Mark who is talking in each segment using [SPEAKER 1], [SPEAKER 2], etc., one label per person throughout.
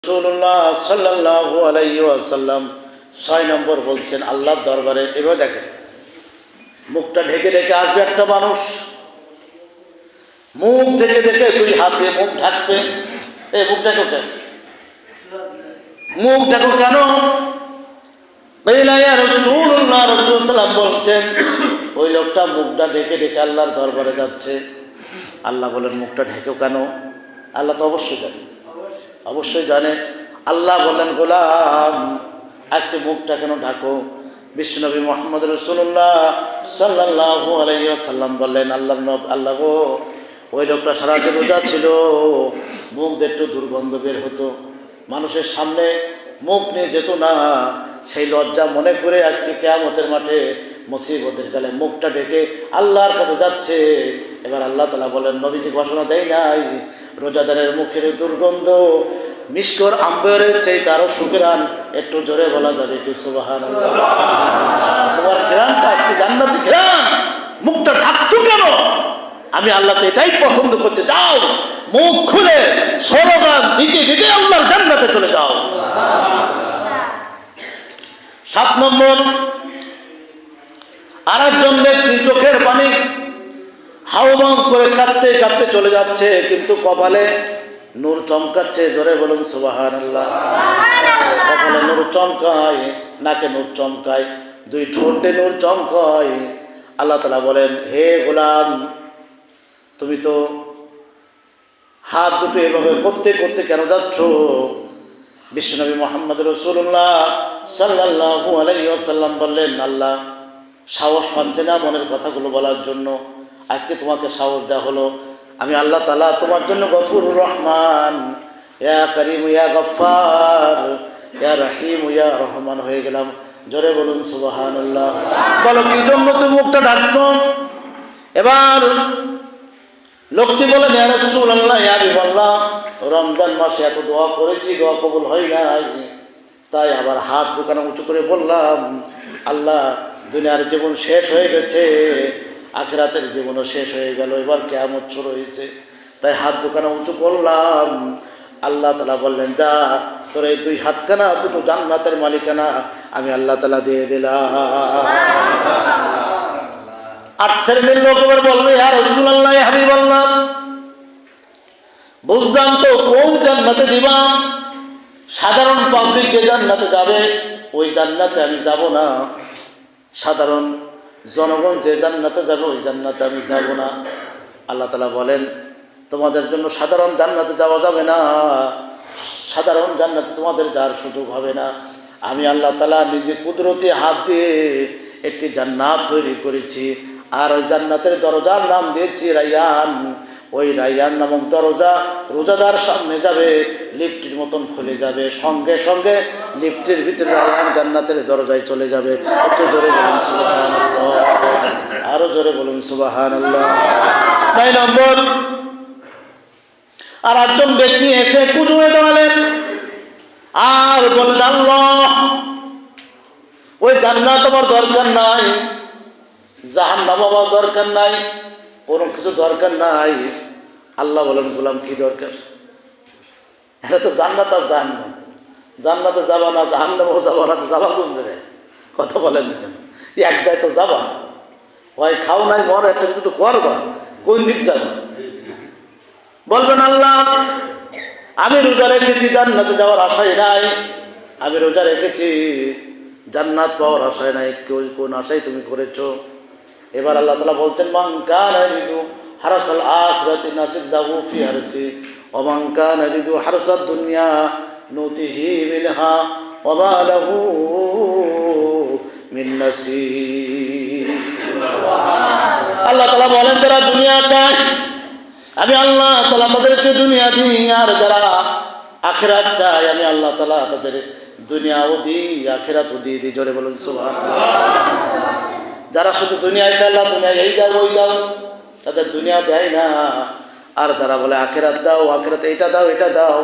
[SPEAKER 1] রাসূলুল্লাহ সাল্লাল্লাহু আলাইহি ওয়াসাল্লাম 6 নম্বর বলছেন আল্লাহর দরবারে এভাবে দেখেন, মুখটা ঢেকে ঢেকে আসবে একটা মানুষ, মুখ ঢেকে ঢেকে দুই হাত দিয়ে মুখ ঢাকবে। এই মুখ ঢাকো কেন? মুখ ঢাকো কেন? রাসূলুল্লাহ সাল্লাল্লাহু বলছেন ওই লোকটা মুখটা ঢেকে ঢেকে আল্লাহর দরবারে যাচ্ছে। আল্লাহ বলেন মুখটা ঢেকেও কেন? আল্লাহ তো অবশ্যই জানে, অবশ্যই জানে। আল্লাহ বলেন গোলাম আজকে মুখটা কেন ঢাকো? বিশ্বনবী মুহাম্মদ রাসূলুল্লাহ সাল্লাল্লাহু আলাইহি ওয়াসাল্লাম বললেন আল্লাহ গো, ওই লোকটা সারাদিন রোজা ছিল, মুখ দিয়ে একটু দুর্গন্ধ বের হতো, মানুষের সামনে মুখ নিয়ে যেত না, সেই লজ্জা মনে করে আজকে কিয়ামতের মাঠে মুসিবতের কালে মুখটা ঢেকে আল্লাহর কাছে যাচ্ছে। এবার আল্লাহ তাআলা বলেন নবীকে ঘোষণা দেয় নাই রোজাদারের মুখের দুর্গন্ধ মিশকর আম্বরের চাইতে আরো সুঘ্রাণ। একটু জোরে বলা যাবে কি সুবহানাল্লাহ? তোমার ঘ্রাণটা আজকে জান্নাতি ঘ্রাণ, মুখটা ঢাকছো কেন? আমি আল্লাহ তো এটাই পছন্দ করতে, যাও মুখ খুলে স্লোগান দিতে দিতে আল্লাহর জান্নাতে চলে যাও। 7 নম্বর, আরেকজন ব্যক্তি চোখের পানি হাউমাউ করে কাঁদতে কাঁদতে চলে যাচ্ছে, কিন্তু কপালে নূর চমকাচ্ছে। জোরে বলুন সুবহানাল্লাহ। কপালে নূর চমকায়, নাকে নূর চমকায়, দুই ঠোঁটে নূর চমকায়। আল্লাহ তাআলা বলেন হে গোলাম, তুমি তো হাত দুটো এভাবে করতে করতে কেন যাচ্ছ? বিশ্বনবী মুহাম্মদ রাসূলুল্লাহ সাল্লাল্লাহু আলাইহি ওয়াসাল্লাম বললেন আল্লাহ সাহস পাচ্ছে না মনের কথাগুলো বলার জন্য, আজকে তোমাকে সাহস দেওয়া হলো। আমি আল্লাহ তাআলা তোমার জন্য গফুরুর রহমান, ইয়া করিম ইয়া গফফার, ইয়া রহিম ইয়া রহমান হয়ে গেলাম। জোরে বলুন সুবহানাল্লাহ। বলো কি জন্য তুমি মুখটা ঢাকছো? এবার লোকটি বলেন ইয়া রাসূলুল্লাহ ইয়া হাবিবাল্লাহ, রমজান মাসে এত দোয়া করেছি, দোয়া কবুল হয় নাই, তাই আবার হাত দুখানা উঁচু করে বললাম আল্লাহ দুনিয়ার জীবন শেষ হয়ে গেছে, আখিরাতের জীবনও শেষ হয়ে গেল, এবার কিয়ামত শুরু হয়েছে, তাই হাত দুখানা উঁচু করলাম। আল্লাহ তাআলা বললেন যা তোর এই দুই হাতখানা দুটো জান্নাতের মালিকানা আমি আল্লাহ তাআলা দিয়ে দিলাম। 8 শ্রেণীর লোক এবার বলবে ইয়া রাসূলুল্লাহ ইয়া হাবিবাল্লাহ, বুঝলাম তো কোন জান্নাতে দিবা, সাধারণ পাবলিক যে জান্নাতে যাবে ওই জান্নাতে আমি যাব না, সাধারণ জনগণ যে জান্নাতে যাবে ওই জান্নাতে আমি যাব না। আল্লাহ তাআলা বলেন তোমাদের জন্য সাধারণ জান্নাতে যাওয়া যাবে না, সাধারণ জান্নাতে তোমাদের যাওয়ার সুযোগ হবে না। আমি আল্লাহ তাআলা নিজে কুদরতি হাত দিয়ে একটি জান্নাত তৈরি করেছি, আর ওই জান্নাতের দরজার নাম দিয়েছি রাইয়ান। ওই রাইয়ান নামক দরজা রোজাদার সামনে যাবে, লিফটের মতন খুলে যাবে, সঙ্গে সঙ্গে লিফটের ভিতরে রাইয়ান জান্নাতের দরজায় চলে যাবে। একটু জোরে বলুন সুবহানাল্লাহ, আরো জোরে বলুন সুবহানাল্লাহ। 9 নম্বর, আর একজন ব্যক্তি এসে কুজুয়ে দাঁড়ালেন আর বলেন আল্লাহ ওই জান্নাত আমার দরকার নাই, জাহান্নাম আমার দরকার নাই, কোনো কিছু দরকার নাই। আল্লাহ বলেন গোলাম কি দরকার? এটা তো জান্নাত আর জাহান্নাম, জান্নাতে যাবা না জাহান্নামও যাবা না, তো যাবা কোন জায়গায়? কথা বলেন না কেন? এক জায়গায় তো যাবা, হয় খাও নাই মর, একটা কিছু তো করবা, কোন দিক যাবা? বলবেন আল্লাহ আমি রোজা রেখেছি জান্নাতে যাওয়ার আশায় নাই, আমি রোজা রেখেছি জান্নাত পাওয়ার আশায় নাই, কোন আশায় তুমি করেছো? এবার আল্লাহ তাআলা বলতেন মান কানা ইরিদু হারাসাল আখিরাতি নাসিব লাহু ফি হারসি ওয়া মান কানা ইরিদু হারসাদ দুনিয়া নুতিহি মিনহা ওয়া মা লাহু মিন নাসিব। আল্লাহ তাআলা বলেন যারা দুনিয়া চায় আমি আল্লাহ তাআলা তাদেরকে দুনিয়া দিই, আর যারা আখিরাত চায় আমি আল্লাহ তাআলা তাদের দুনিয়াও দিই আখিরাতও দিয়ে দিই। জোরে বলুন সুবহানাল্লাহ। যারা শুধু দুনিয়ায় চায় আল্লাহ দুনিয়া এই দাও ওই দাও, তাদের দুনিয়া দেয় না। আর যারা বলে আখিরাত দাও, আখিরাতে এটা দাও এটা দাও,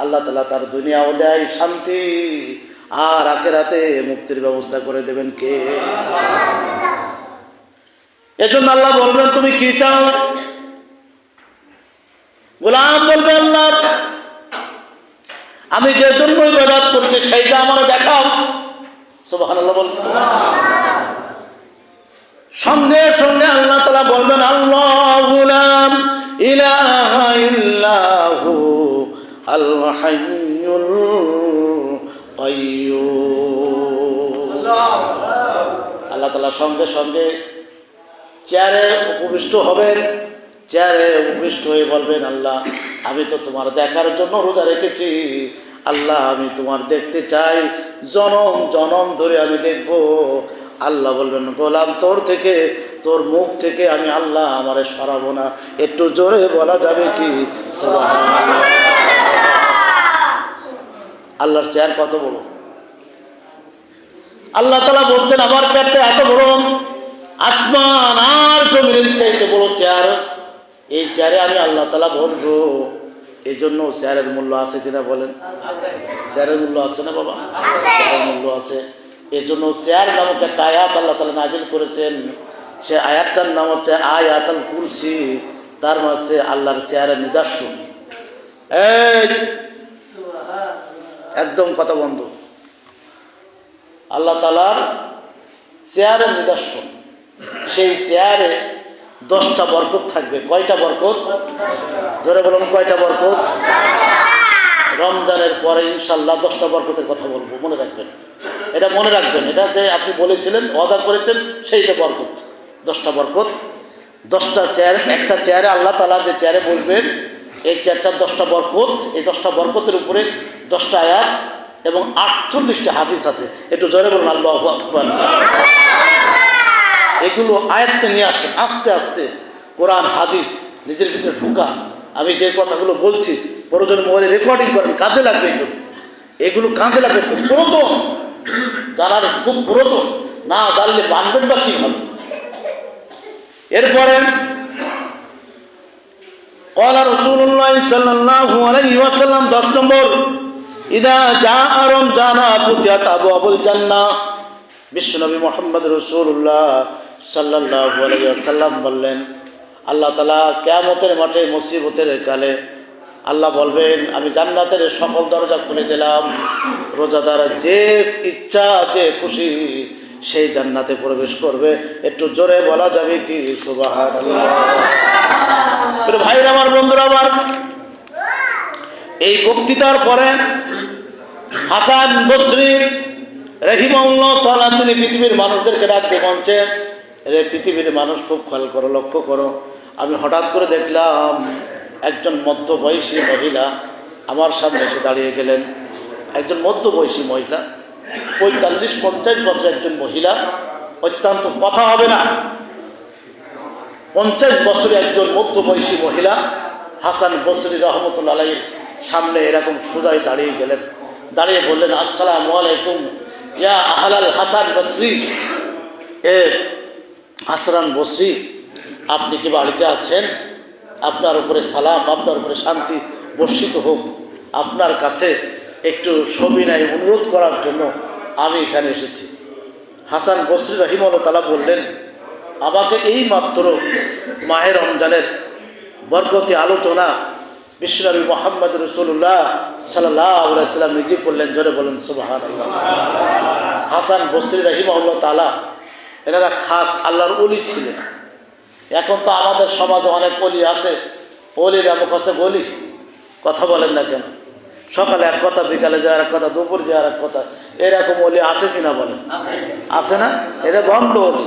[SPEAKER 1] আল্লাহ তাআলা তার দুনিয়াও দেয় শান্তি, আর আখিরাতে মুক্তির ব্যবস্থা করে দেবেন কে? এজন্য আল্লাহ বলবেন তুমি কি চাও? গোলাম বলবে আল্লাহ আমি যে জন্য ইবাদত করছি সেইটা আমার দেখাও। সুবহানাল্লাহ বলতে সঙ্গে সঙ্গে আল্লাহ তাআলা বলবেন আল্লাহু লা ইলাহা ইল্লাহু আল হাইয়ুল কাইয়্যুম। আল্লাহ তাআলা সঙ্গে সঙ্গে চেয়ারে উপবিষ্ট হবেন, চেয়ারে উপবিষ্ট হয়ে বলবেন আল্লাহ আমি তো তোমার দেখার জন্য রোজা রেখেছি, আল্লাহ আমি তোমার দেখতে চাই, জনম জনম ধরে আমি দেখব। আল্লাহ বলবেন গোলাম তোর থেকে, তোর মুখ থেকে আমি আল্লাহ আমারে সরাবো না। একটু জোরে বলা যাবে কি সুবহানাল্লাহ। আল্লাহর চেয়ার কত বড়। আল্লাহ তাআলা বলছেন আমার চেয়ারটা এত বড়, আসমান আর জমিনের চাইতে বড় চেয়ার। এই চেয়ারে আমি আল্লাহ তাআলা বসবো। এই জন্য চেয়ারের মূল্য আছে কিনা বলেন? চেয়ারের মূল্য আছে না বাবা? চেয়ারের মূল্য আছে। এই জন্য চেয়ার নামক একটা আয়াত আল্লাহ তাআলা নাজিল করেছেন। সে আয়াতটার নাম হচ্ছে আয়াতুল কুরসি। তার মাঝে আল্লাহর চেয়ারের নিদর্শন। এই একদম কথা বন্ধ। আল্লাহ তাআলার চেয়ারের নিদর্শন। সেই চেয়ারে 10টা বরকত থাকবে। কয়টা বরকত? ধরে বলুন কয়টা বরকত? রমজানের পরে ইনশাআল্লাহ 10টা বরকতের কথা বলবো, মনে রাখবেন। এটা মনে রাখবেন, এটা যে আপনি বলেছিলেন ওয়াদা করেছেন সেইটা বরকত। 10টা বরকত, 10টা চেয়ার। একটা চেয়ারে আল্লাহ তাআলা যে চেয়ারে বলবেন এই চেয়ারটার 10টা বরকত। এই 10টা বরকতের উপরে 10টা আয়াত এবং 48টা হাদিস আছে। একটু জোরে বলুন আল্লাহু আকবার। এগুলো আয়াত্তে নিয়ে আসেন, আস্তে আস্তে কোরআন হাদিস নিজের ভিতরে ঢুকা। আমি যে কথাগুলো বলছি প্রয়োজনে মোবাইলে রেকর্ডিং করেন, কাজে লাগবে। এগুলো কাজে লাগবে, খুব পুরাতন, জানার খুব পুরাতন। না জানলে বানবেন বা কি হবে। এরপরে ক্বালা রাসূলুল্লাহ সাল্লাল্লাহু আলাইহি ওয়াসাল্লাম 10 নম্বর, ইদা জাআ রমজান ফুতিহাত আবওয়াবুল জান্নাহ। বিশ্বনবী মুহাম্মদ রাসূলুল্লাহ সাল্লাল্লাহু আলাইহি ওয়াসাল্লাম বললেন আল্লাহ তাআলা কিয়ামতের মাঠে মুসিবতের কালে আল্লাহ বলবেন আমি জান্নাতের সকল দরজা খুলে দিলাম। রোজাদার যে ইচ্ছা যে খুশি সেই জান্নাতে প্রবেশ করবে। একটু জোরে বলা যাবে কি সুবহানাল্লাহ। ভাইরা আমার, বন্ধুরা আমার, এই বক্তৃতার পরে হাসান বসরি রাহিমাহুল্লাহ তাআলা তিনি পৃথিবীর মানুষদেরকে ডাকতে বলছেন, রে পৃথিবীর মানুষ খুব খেয়াল করো, লক্ষ্য করো। আমি হঠাৎ করে দেখলাম একজন মধ্যবয়সী মহিলা আমার সামনে এসে দাঁড়িয়ে গেলেন। একজন মধ্যবয়সী মহিলা, 45-50 বছরের একজন মহিলা, অত্যন্ত কথা হবে না, 50 বছরের একজন মধ্যবয়সী মহিলা হাসান বসরি রহমতুল্লাহ আলাইহির সামনে এরকম সোজাই দাঁড়িয়ে গেলেন। দাঁড়িয়ে বললেন আসসালামু আলাইকুম ইয়া আহলাল হাসান বসরি। এ হাসান বসরি, আপনি কি বাড়িতে আছেন? আপনার উপরে সালাম, আপনার উপরে শান্তি বর্ষিত হোক। আপনার কাছে একটু সবিনয় অনুরোধ করার জন্য আমি এখানে এসেছি। হাসান বসরি রাহিমাহুল্লাহ তাআলা বললেন আমাকে এই মাত্র মাহে রমজানের বরকতি আলোচনা বিশ্বনবী মুহাম্মদ রাসূলুল্লাহ সাল্লাল্লাহু আলাইহি ওয়াসাল্লাম নিজে করলেন। জোরে বলেন সুবহানাল্লাহ। হাসান বসরি রাহিমাহুল্লাহ তাআলা এনারা খাস আল্লাহর ওলি ছিলেন। এখন তো আমাদের সমাজে অনেক ওলি আছে, ওলির আমক আছে বলি, কথা বলেন না কেন? সকালে এক কথা, বিকালে যায় এক কথা, দুপুর যায় এক কথা। এরকম ওলি আছে কিনা বলেন? আছে না? এটা ভণ্ড ওলি।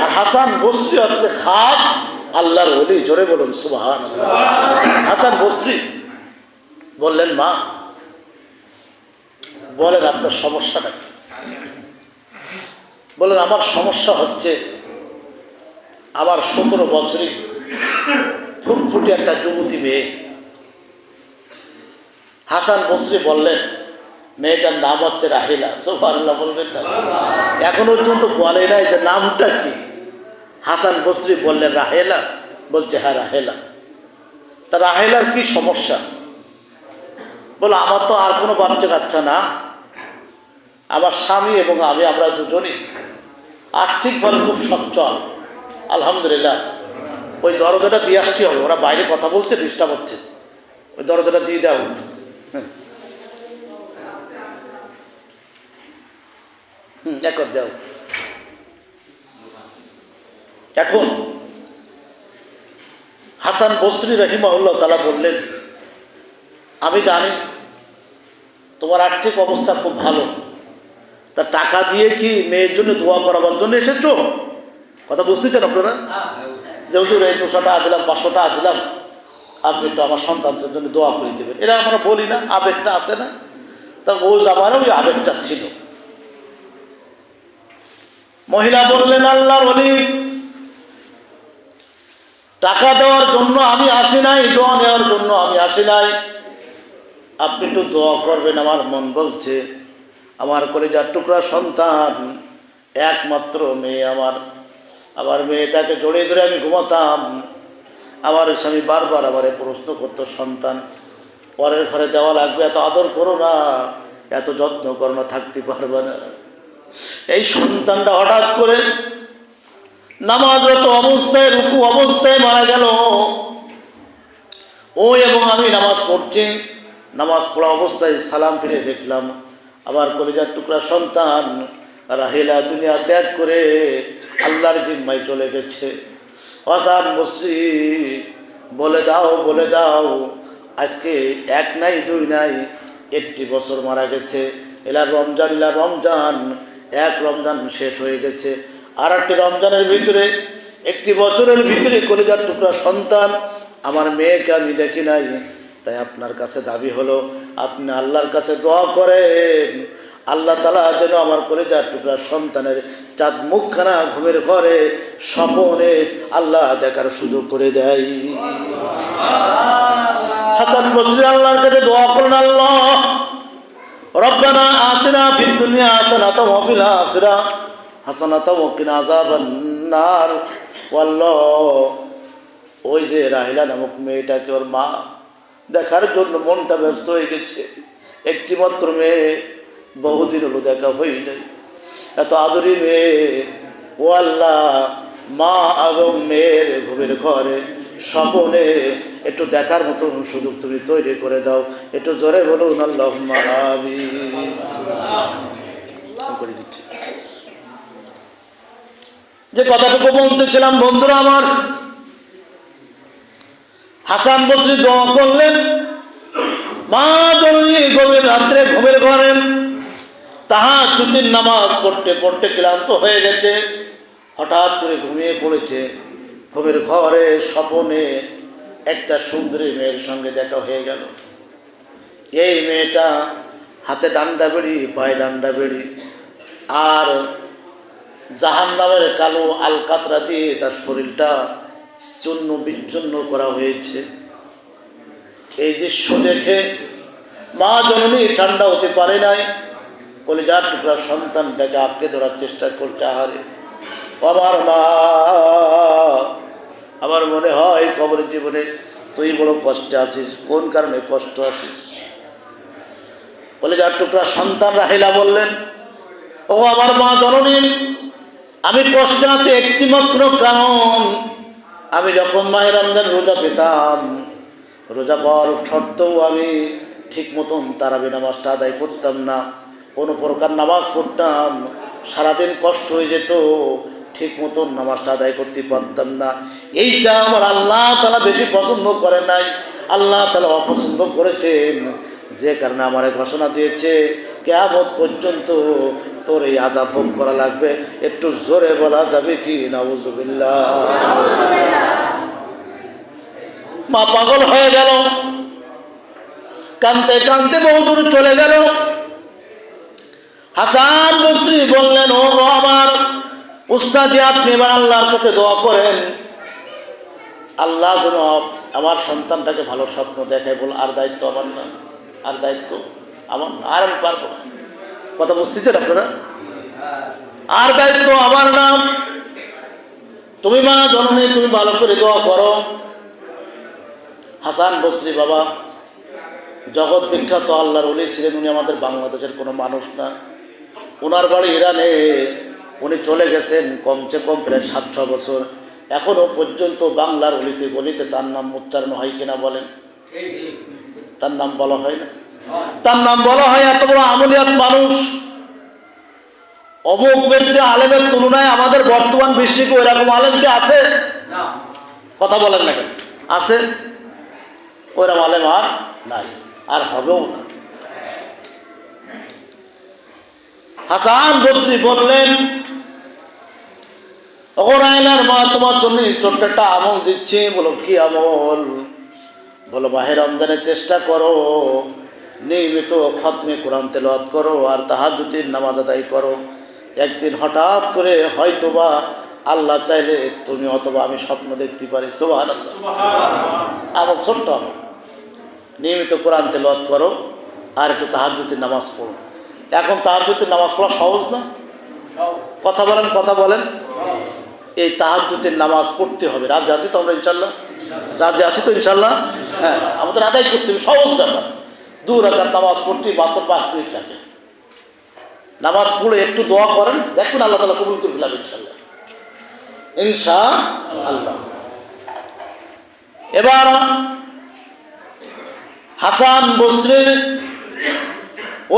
[SPEAKER 1] আর হাসান বসরি হচ্ছে খাস আল্লাহর ওলি। জোরে বলুন সুবহানাল্লাহ। হাসান বসরি বললেন মা, বলেন আপনার সমস্যাটা কি? বলেন আমার সমস্যা হচ্ছে আমার 17 বছরই ফুটফুটে একটা যুবতী মেয়ে। হাসান বসরি বললেন মেয়েটার নাম হচ্ছে রাহেলা। সুবহানাল্লাহ বলবেন না? এখনো পর্যন্ত বলে নাই যে নামটা কি। হাসান বসরি বললেন রাহেলা। বলছে হ্যাঁ রাহেলা। তা রাহেলার কি সমস্যা? বলে আমার তো আর কোনো বাচ্চা কাচ্চা না, আমার স্বামী এবং আমি আমরা দুজনই আর্থিকভাবে খুব সচ্ছল আলহামদুলিল্লাহ। ওই দরজাটা দিয়ে আসতে হবে, ওরা বাইরে কথা বলছে, ডিস্টার্ব হচ্ছে, ওই দরজাটা দিয়ে দেওয়া হোক। একর দাও। এখন হাসান বসরি রাহিমাহুল্লাহ তাআলা বললেন, আমি জানি তোমার আর্থিক অবস্থা খুব ভালো, তা টাকা দিয়ে কি মেয়ের জন্য দোয়া করাবার জন্য এসেছো? কথা বুঝতেছেন আপনারা? যে হুজুর এই 200 টাকা দিলাম, 500 টাকা দিলাম, আপনি একটু আমার সন্তানদের জন্য দোয়া করে দেবেন। এরা আমরা বলি না, আবেগটা আছে না? তা ও জামানে ওই আবেগটা ছিল। মহিলা বললেন, আল্লাহর ওলি, টাকা দেওয়ার জন্য আমি আসি নাই, দোয়া নেওয়ার জন্য আমি আসি নাই, আপনি একটু দোয়া করবেন। আমার মন বলছে আমার কলিজার টুকরা সন্তান, একমাত্র মেয়ে আমার মেয়েটাকে জড়িয়ে ধরে আমি ঘুমাতাম। আমার স্বামী বারবার আমারে প্রশ্ন করতো, সন্তান পরের ঘরে দেওয়া লাগবে, এত আদর করো না, এত যত্ন করো না, থাকতে পারবে না। এই সন্তানটা হঠাৎ করে নামাজরত অবস্থায়, রুকু অবস্থায় মারা গেল। ও এবং আমি নামাজ পড়ছি, নামাজ পড়া অবস্থায় সালাম ফিরে দেখলাম আমার কলিজার টুকরা সন্তান রাহিলা দুনিয়া ত্যাগ করে আল্লাহর জিম্মায় চলে গেছে। হাসান বসরি, বলে দাও আজকে 1 নাই 2 নাই 1টি বছর মারা গেছে। এলা রমজান 1 রমজান শেষ হয়ে গেছে, আর 1টি রমজানের ভিতরে 1টি বছরের ভিতরে কলিজার টুকরা সন্তান আমার মেয়েকে আমি দেখি নাই। তাই আপনার কাছে দাবি হলো, আপনি আল্লাহর কাছে দোয়া করেন, আল্লাহ তাআলা যেন আমার কলিজার টুকরা সন্তানের চাঁদ মুখখানা ঘুমের ঘরে স্বপ্নে আল্লাহ দেখার সুযোগ করে দেয়। হাসান বসরি আল্লাহর কাছে দোয়া করেন, আল্লাহ রব্বানা আতিনা ফিদ দুনিয়া হাসানাতাও ওয়া ফিল আখিরাহ হাসানাতাও ওয়া কিনা আযাবান নার। আল্লাহ, ওই যে রাহিলা নামক মেয়েটাকে ওর মা দেখার জন্য মনটা ব্যস্ত হয়ে গেছে। 1টি মাত্র মেয়ে, বহুদিন হলো দেখা হই নাই, এত আদরি মেয়ে। ও আল্লাহ, মা এবং মেয়ের ঘুমের ঘরে স্বপ্নে একটু দেখার মতন সুযোগ তুমি তৈরি করে দাও। একটু জোরে বলুন আল্লাহুম্মা আমিন। করে দিচ্ছি। যে কথাটুকু বলতেছিলাম বন্ধুরা আমার, হাসান বসরি দোয়া করলেন, মা জননী গভীর রাত্রে ঘুমের ঘরে তাহাজ্জুদের নামাজ পড়তে পড়তে ক্লান্ত হয়ে গেছে, হঠাৎ করে ঘুমিয়ে পড়েছে। ঘুমের ঘরে স্বপ্নে একটা সুন্দরী মেয়ের সঙ্গে দেখা হয়ে গেল। এই মেয়েটা হাতে ডান্ডা বেড়ি, পায়ে ডান্ডা বেড়ি, আর জাহান্নামের কালো আলকাতরা দিয়ে তার শরীরটা চূর্ণ বিচ্ছিন্ন করা হয়েছে। এই দৃশ্য দেখে মা জননী ঠান্ডা হতে পারে নাই, কলিজার টুকরা সন্তানটাকে আঁকড়ে ধরার চেষ্টা করতে, আহারে আমার মা, আমার মনে হয় কবরের জীবনে তুই বড় কষ্টে আছিস। কোন কারণে কষ্ট আছিস? কলিজার টুকরা সন্তান রাহিলা বললেন, ও আমার মা জননী, আমি কষ্টে আছি একটি মাত্র কারণ, আমি যখন মাহে রমজান রোজা পেতাম, রোজা পাওয়ার সত্ত্বেও আমি ঠিক মতন তারাবি নামাজটা আদায় করতাম না, কোনো প্রকার নামাজ পড়তাম, সারাদিন কষ্ট হয়ে যেত, ঠিক মতন নামাজটা আদায় করতে পারতাম না। এইটা আমার আল্লাহ তাআলা বেশি পছন্দ করে নাই, আল্লাহ তাআলা অপছন্দ করেছেন, যে কারণে আমার ঘোষণা দিয়েছে কিয়ামত পর্যন্ত তোর এই আযাব ভোগ করা লাগবে। একটু জোরে বলা যাবে কি নাউযুবিল্লাহ? মা পাগল হয়ে গেল, কাঁদতে কাঁদতে বহুদূর চলে গেল। হাসান বসরি বললেন, ও আমার উস্তাদ, আপনি এবার আল্লাহর কাছে দোয়া করেন, আল্লাহ যেন আমার সন্তানটাকে ভালো স্বপ্ন দেখায়। বল, আর দায়িত্ব আমার না, আর দায়িত্ব আমার না, আর আমি পারবো না। কথা বুঝতেছেন আপনারা? আর দায়িত্ব আমার না, তুমি মা জননী, তুমি ভালো করে দোয়া করো। হাসান বসরি বাবা জগৎ বিখ্যাত আল্লাহর ওলি ছিলেন, উনি আমাদের বাংলাদেশের কোনো মানুষ না। ওনার বাড়ি ইরানে, উনি চলে গেছেন কমসে কম প্রায় 700 বছর। এখনো পর্যন্ত বাংলার অলিতে গলিতে তার নাম উচ্চারণ হয় কিনা বলেন? তার নাম বলা হয় না, তার নাম বলা হয়। এত বড় আমলিয়াত মানুষ, অমুক ব্যক্তি আলেমের তুলনায় আমাদের বর্তমান বিশ্বে কি ওইরকম আলেম কি আছে? কথা বলেন না কেন? আছে? ওইরকম আলেম আর নাই, আর হবেও না। হাসান বসরি বললেন, ও রাহেলার মা, তোমার জন্য ছোট্ট একটা আমল দিচ্ছি। বলো কি আমল? বলো মাহে রমজানের চেষ্টা করো, নিয়মিত খতমে কোরআন তেলাওয়াত করো আর তাহাজ্জুদের নামাজ আদায় করো। একদিন হঠাৎ করে হয়তোবা আল্লাহ চাইলে তুমি অথবা আমি স্বপ্ন দেখতে পারি। সুবহানাল্লাহ। আমল ছোট্ট আমল, নিয়মিত কোরআন তেলাওয়াত করো আর একটু তাহাজ্জুদের নামাজ পড়ো। এখন তাহাজ্জুদের নামাজ পড়া সহজ না? কথা বলেন, কথা বলেন। এই তাহাজ্জুদের নামাজ পড়তে হবে। রাজি আছি তো আমরা ইনশাল্লাহ? রাজি আছি তো ইনশাল্লাহ? হ্যাঁ, আমাদের আদায় করতে হবে, সহজ ব্যাপার। 2 রাকাত নামাজ পড়তে মাত্র 5 মিনিট লাগে। নামাজ পড়ে একটু দোয়া করেন, দেখবেন আল্লাহ তাআলা কবুল করে ফেলাবে ইনশাল্লাহ, ইনশাআল্লাহ। এবার হাসান বসরি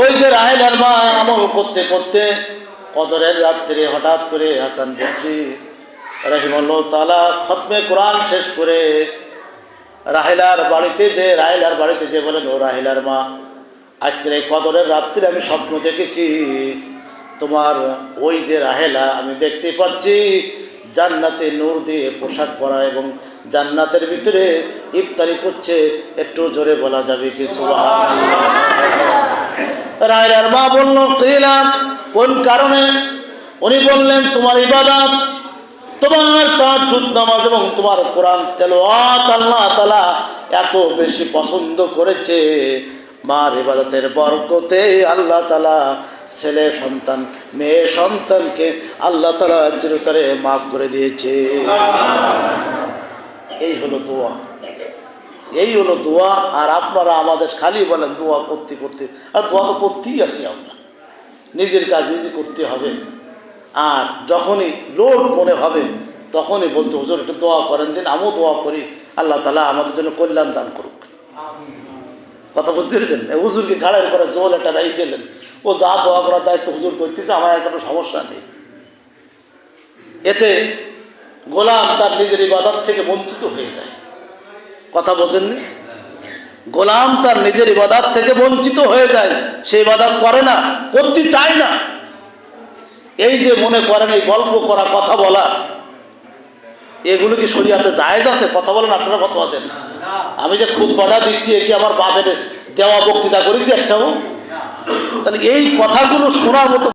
[SPEAKER 1] ওই যে রাহেলার মা আমল করতে করতে কদরের রাত্রে হঠাৎ করে হাসান বসরি রাহিমাহুল্লাহ তাআলা খতমে কোরআন শেষ করে রাহেলার বাড়িতে যে বলেন, ও রাহেলার মা, আজকের এই কদরের রাত্রে আমি স্বপ্ন দেখেছি তোমার ওই যে রাহেলা, আমি দেখতে পাচ্ছি জান্নাতে নূর দিয়ে পোশাক পরা এবং জান্নাতের ভিতরে ইফতারি করছে। একটু জোরে বলা যাবে কি সুবহানাল্লাহ? রাহেলার মা বলল, কিলা, কোন কারণে? উনি বললেন, তোমার ইবাদত, তোমার তাহাজ্জুদ নামাজ এবং তোমার কোরআন তেলাওয়াত আল্লাহ তাআলা এত বেশি পছন্দ করেছে। মার ইবাদতের বরকতে আল্লাহ তাআলা ছেলে সন্তান মেয়ে সন্তানকে আল্লাহ তাআলা চিরতরে মাফ করে দিয়েছে। এই হলো দোয়া, এই হলো দোয়া। আর আপনারা আমাদের খালি বলেন দোয়া করতে করতে, আর দোয়া তো করতেই আছি আমরা। নিজের কাজ নিজে করতে হবে। আর যখনই লোড মনে হবে তখনই বলতে, হুজুর একটু দোয়া করেন দিন, আমিও দোয়া করি আল্লাহ তাআলা আমাদের জন্য কল্যাণ দান করুক। কথা বুঝতে পেরেছেন? হুজুরকে ঘাড়ের পরে জোল একটা রাইজ দিলেন, ও যা দোয়া করার দায়িত্ব হুজুর করতেছে, আমার কোনো সমস্যা নেই। এতে গোলাম তার নিজের ইবাদত থেকে বঞ্চিত হয়ে যায়। কথা বোঝেননি? গোলাম তার নিজের ইবাদত থেকে বঞ্চিত হয়ে যায়, সে ইবাদত করে না, করতে চায় না। এই যে মনে করেন এই গল্প করা, কথা বলা, এগুলো কি শরীয়তে জায়েজ আছে? কথা বলেন, আপনারা কথা দেন। আমি যে খুতবাটা দিচ্ছি, এ কি আমার বাপের দেওয়া বক্তৃতা করেছি একটাও? তাহলে এই কথাগুলো শোনার মতো